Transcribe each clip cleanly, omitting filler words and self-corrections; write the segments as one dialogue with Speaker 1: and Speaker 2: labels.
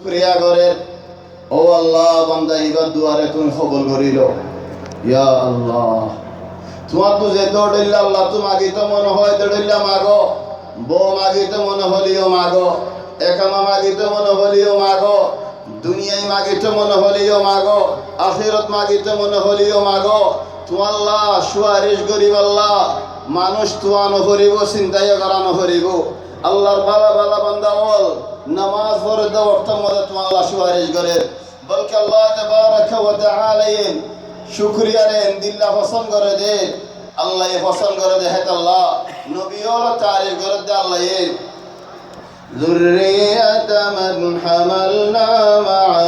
Speaker 1: ক্রিয়া করেন। ও আল্লাহ, বান্দা এবার দুয়ারে তুমি কবুল করিল। ইয়া আল্লাহ, তোমার তো যে দৌড়িল্লা আল্লাহ, তোমাকে তো মনে হয় দৌড়িল্লা মাগো, বউ মাগি তো মনে হলিও মাগো, একামা মাগি তো মনে হলিও মাগো, দুনিয়ায় মাগি তো মনে হলিও মাগো, আখিরত মাগি তো মনে হলিও মাগো। তোমার আল্লাহ সুয়ারিশ গরিব আল্লাহ, মানুষ তোয়ানো করিব, চিন্তাই করানো করিব। আল্লাহর বালা বালা বান্দা বল নামাজ পড়ে দাও, অর্থের মধ্যে তোমার আল্লাহ সুয়ারিশ করে বলকে আল্লাহ তাবারাকা ওয়া তাআলা শুকরিয়া রেন দিল্লা পছন্দ করে দে। আল্লাহ পছন্দ করে দে হেত আল্লাহ নবীও তারিফ করে দে আল্লাহ যুররিয়াতা মান হামালনা মা'a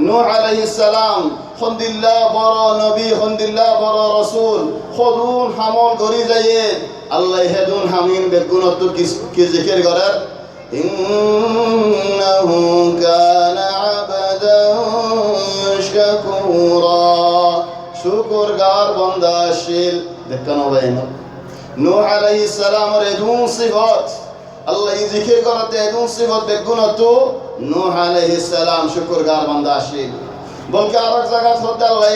Speaker 1: নূহ আলাইহিস সালাম খন্দিল্লাহ বড় নবী, খন্দিল্লাহ বড় রাসূল, খদুন হামল করি যাইয়ে আল্লাহ হেদুন হামিন বেগুনত কি জিকির করে ইন্নাহু কানা আবদান শাকুরা, শুকরগার বান্দা ছিল। দেখনো ভাই নূহ আলাইহিস সালামের এদুন সিফাত আল্লাহ জিকির করতে, এদুন সিফাত বেগুনত নূহ আলাইহিস সালাম শুকরগার বান্দা ছিল। বলকে আরেক জায়গা হতে আল্লাহ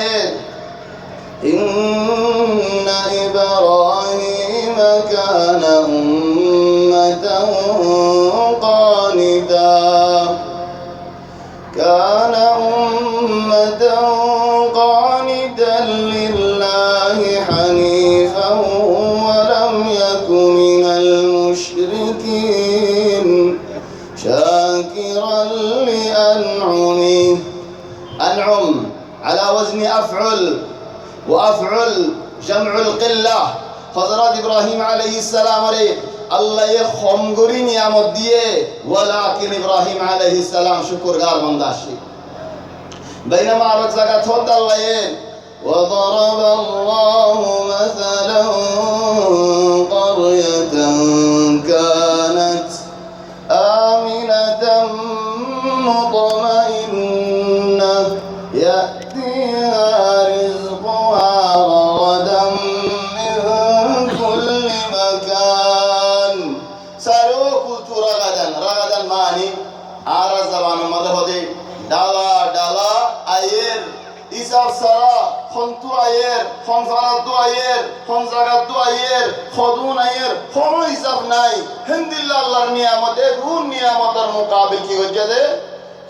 Speaker 1: ইন্না ইব্রাহিম কানা উম্মাতান কানিতা, কানা উম্মাতান কানিতান লিল্লাহি হানিফান ওয়া লাম ইয়াকু মিনাল মুশরিকিন শাকিরান লিআন'ুমিহি। أنعم على وزن أفعل، وأفعل جمع القلة. حضرات إبراهيم عليه السلام ري الله يخم غري نعمت ديه، ولكن إبراهيم عليه السلام شكر غار بنداشي. بينما رزقت خد الله وضرب الله مثلا قرية كانت آمنة مطمئنة يأتيها رزقها رغدا من كل مكان. ساروكوت رغدا، رغدا معني آرا زبان مدهدي ডালা ডালা আয়ের ইসাব সারা খন্তু আয়ের খনফারাত আয়ের খনজাগাত আয়ের খদুন আয়ের কোনো হিসাব নাই। হিন্দিল্লাহ আল্লাহর নিয়ামত এগুন নিয়ামতের মুকাবিল কি হচ্ছে দে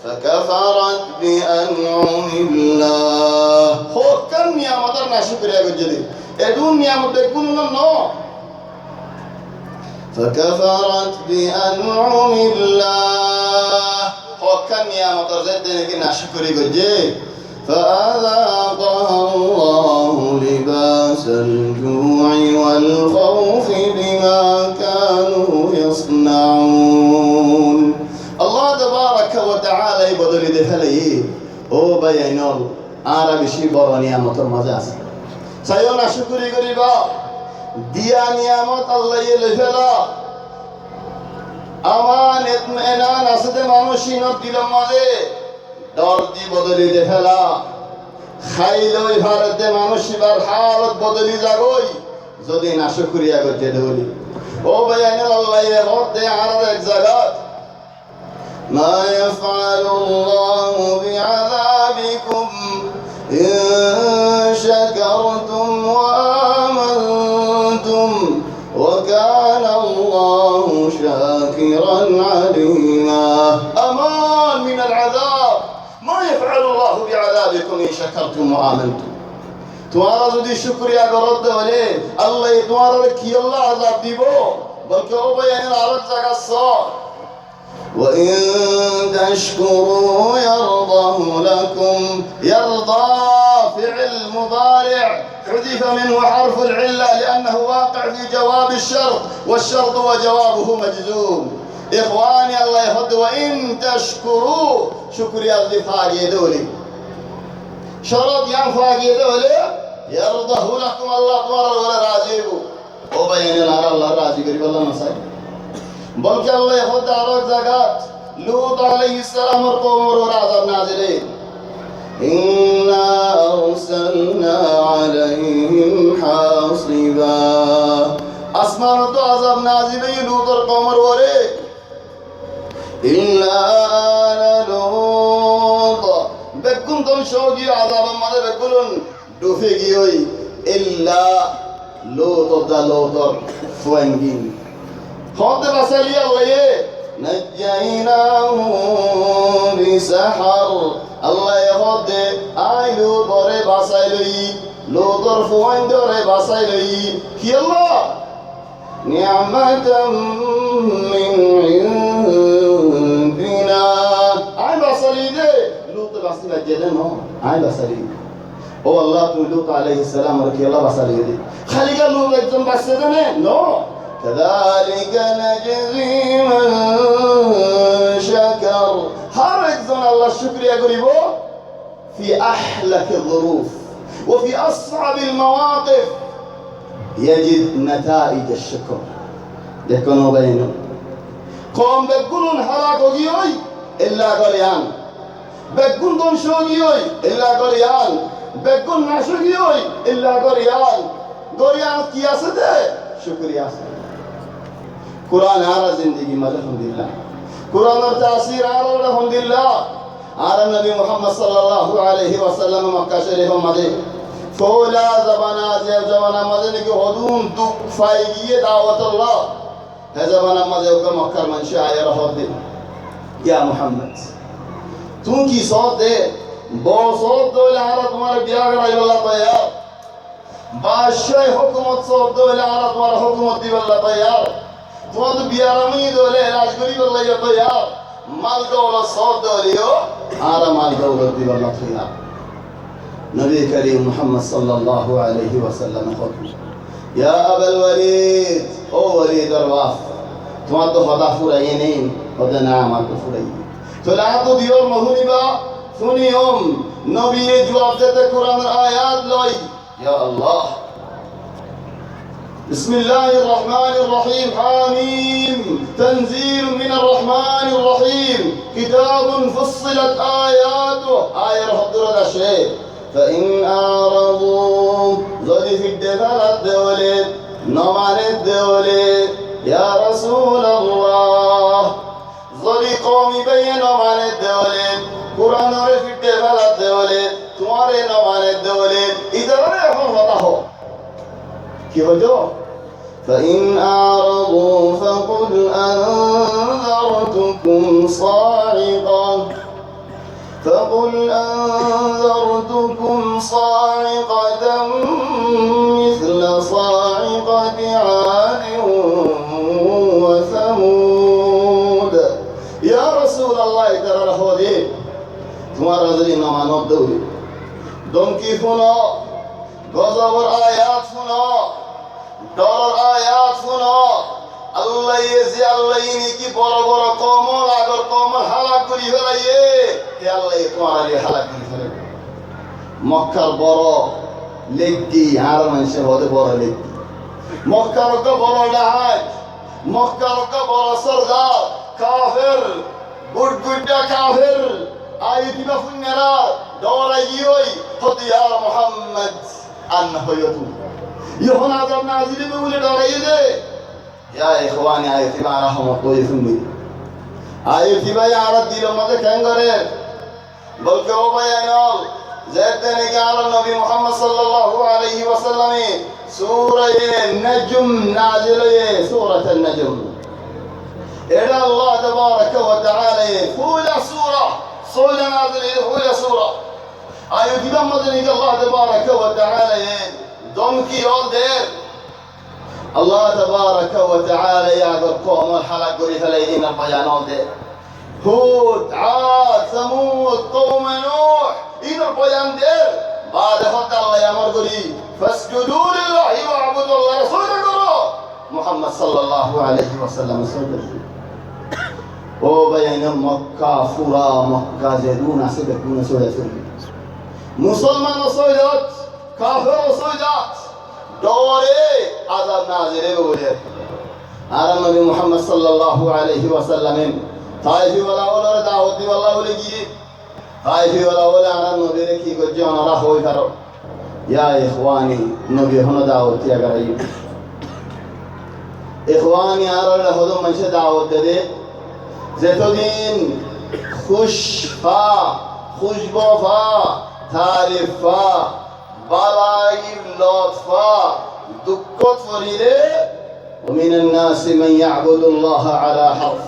Speaker 1: فكفرت بأنعم الله حكم নিয়ামতের না শুকরিয়া করছে দে এগুন নিয়ামত এগুন না فكفرت بأنعم الله حكم নিয়ামতের জেদ নাকি না শুকরি করছে فأذاقها الله لباس الجوع والخوف بما كانوا يصنعون. الله تبارك وتعالى بدل دفلي ও বাইনল আর বেশি বড় নিয়ামতের মাঝে আছে চাইও না শুকরি করিবা দিয়া নিয়ামত আল্লাহ লইফেলা আমান ইতমিনান আছে মানুষিন দিলের মাঝে ডর দি বদলি দেখেলা খাইলই ভারতে মানুষিবার হালত বদলি যাগই যদি না শুকরিয়া করতে দেবলি। ও বাইনল আল্লাহ হতে আর এক জায়গা ما يفعل الله بعذابكم إن شكرتم وآمنتم وكان الله شاكرا عليما. أمان من العذاب، ما يفعل الله بعذابكم إن شكرتم وآمنتم. তোমারা যদি শুকরিয়া করতে হলে আল্লাহ তোমার কি আল্লাহ আযাব দিব বলকে ও ভাই আরেক জায়গা সর وإن تشكروا يرضه لكم. يرضى فعل مضارع حذف منه حرف العلة لأنه واقع في جواب الشرط، والشرط وجوابه مجزوم. إخواني الله يهد وإن تشكروا شكر يغفار يدولي شرط ينفع يدولي يرضه لكم الله أكبر ولا راجيبه وبين الأرى الله راجي قريب الله نصيب. বলকে আল্লাহ হতে আরো জায়গাত লূত আলাইহিস সালামের কওমের উপর আযাব নাযিল ইন্না আরসালনা আলাইহিম হাসিবা। আসমান তো আযাব নাযিল লূতের কওমের উপরে إلا آل لوط بكم تنشوجي عذاب ما بكلون دوفيجيوي إلا لوط دلوطر فوانجين خد بسالي الله نجيناه بسحر الله يخد آي لوطر بسالي لوطر فوانجر بسالي كي الله نعمة من عندنا آي بسالي دي لوط بسالي جدنا آي بسالي او الله تو لوط عليه السلام ركي الله بسالي دي خلي قال لوط اكتم بسدنا نو كذلك نجزي من شكر هرجزنا الله الشكر يا قريبو في أحلك الظروف وفي أصعب المواقف يجد نتائج الشكر يكونوا بينهم قوم بقولون هلاك وجيوي إلا قريان بقول دون شوجيوي إلا قريان بقول نشوجيوي إلا قريان قريان كياسده شكر ياسده قرآن آرا زندگی مد الحمدللہ قرآن اور تاثیر آرا الحمدللہ آرا نبی محمد صلی اللہ علیہ وسلم مکہ شریف مدے فولا زبانا زیب زبانا مدے نکی حدون دک فائگی دعوت اللہ ہے زبانا مدے اوکا مکر منشی آئے رہو دے یا محمد تم کی صوت دے بو صوت دو لہارا تمہارے بیاگر آئی واللہ تیار بادشاہ حکومت صوت دو لہارا تمہارا حکومت دی واللہ تیار তোমার তো বিয়ারামই দলে রাজগরি বললে যত ইয়া মাল দৌলত সব দলিও আর মাল দৌলত দিবার লক্ষ্য নবী করিম মুহাম্মদ সাল্লাল্লাহু আলাইহি ওয়াসাল্লাম খতম ইয়া আবুল ওয়ালিদ ও ওয়ালিদ আরওয়াফ তোমার তো হদা ফুরাই নেই হদা না আমার তো ফুরাই তো লা তো দিওর মহুনিবা শুনিওম নবী জবাব দিতে কোরআনের আয়াত লই ইয়া আল্লাহ بسم الله الرحمن الرحيم حميم تنزيل من الرحمن الرحيم كتاب فصلت آياته آية رفضل الشيء فإن أعرضوا ظل في الدفل الدولة نمان الدولة يا رسول الله ظل قومي بين نمان الدولة قرآن في الدفل الدولة تمہارے نمان الدولة إذا رأيهم وطهو كيف جو فإن أعرضوا فقل أنذرتكم صاعقة صاعقة مثل صاعقة عاد وثمود يا رسول الله ترى رهودي تمہارا ذری نمانو دوری دمکی فنو غضبر آیات فنو ডর আয়াত শুনো আল্লাহ ইজি আল্লাহ ইনি কি বড় বড় কমল আগর কমল হালাক করি ফেলাইয়ে হে আল্লাহ তোমার আলী হালাক করি ফেলে মক্কার বড় লেগি আর মানুষের হতে বড় লেগি মক্কার বড় ডাহাজ মক্কার বড় সরদার কাফের গুডগুডা কাফের আইদিনা ফুন্নারা দৌড়াইয়ই হদিয়া মুহাম্মদ আন হয়তু يهون عذاب نازل بولد عليه يا إخواني آية تبع رحمة الله يفهمني آية تبع يعرض دي لما كان غير بل كهو بيانال زيتني على النبي محمد صلى الله عليه وسلم سورة النجم نازل سورة النجم إلى الله تبارك وتعالى فولا سورة نازل فولا سورة آية تبع مدني الله تبارك وتعالى دونكي يولدر الله تبارك وتعالى يعقب قوم الحلق قريف الذين البيانات ده هود عاد ثمود قوم نوح إن البيان ده بعد فقط الله يأمر قري فاسجدوا لله واعبدوا الله رسول الله محمد صلى الله عليه وسلم او بيان مكة فرا مكة زيدون سبكون سورة مسلمان وصيدات কাফের ওসইদাত ডরে আযাব নাজিলে বলে আর নবী মুহাম্মদ সাল্লাল্লাহু আলাইহি ওয়াসাল্লাম তাইফি ওয়ালা দাওয়াত দিওয়ালা বলে গিয়ে তাইফি ওয়ালা আর নবীর কি করছে ওনারা হই কারো ইয়া ইখওয়ানি নবী হন দাওয়াত দিয়া করাই ইখওয়ানি আর হলো মানুষে দাওয়াত দে যেতদিন খুশফা, খুশবফা, তারিফা, বালাইর লতফা, দুঃখ ফরিরে ومن الناس من يعبد الله على حرف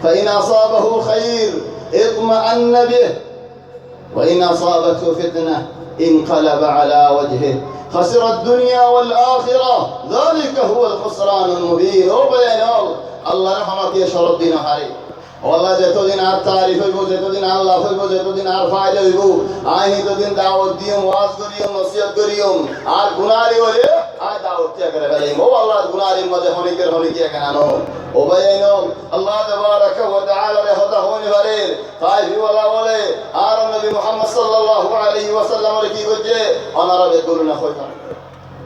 Speaker 1: فإن أصابه خير اطمأن به وإن أصابته فتنة انقلب على وجهه خسر الدنيا والآخرة ذلك هو الخسران المبين وبين الله رحمة يشهر الدين حري والله যেতদিন আর তারিফ হইব, যেতদিন আল্লাহ হইব, যেতদিন আর ফায়দা হইব, আই ততদিন দাওয়াত দিম, ওয়াজ করিম, নসিহত করিম। আর গুনারি হলে আই দাওয়াত ত্যাগ করে ফেলাইম। ও আল্লাহ গুনারির মধ্যে হনিকের হনিকে এখানে আনো। ও ভাইনো আল্লাহ তাবারাকা ওয়া তাআলা রে হদা হনি পারে। তাই বিওয়ালা বলে আর নবী মুহাম্মদ সাল্লাল্লাহু আলাইহি ওয়াসাল্লাম কি করছে? অনারা বেকুল না হইতা।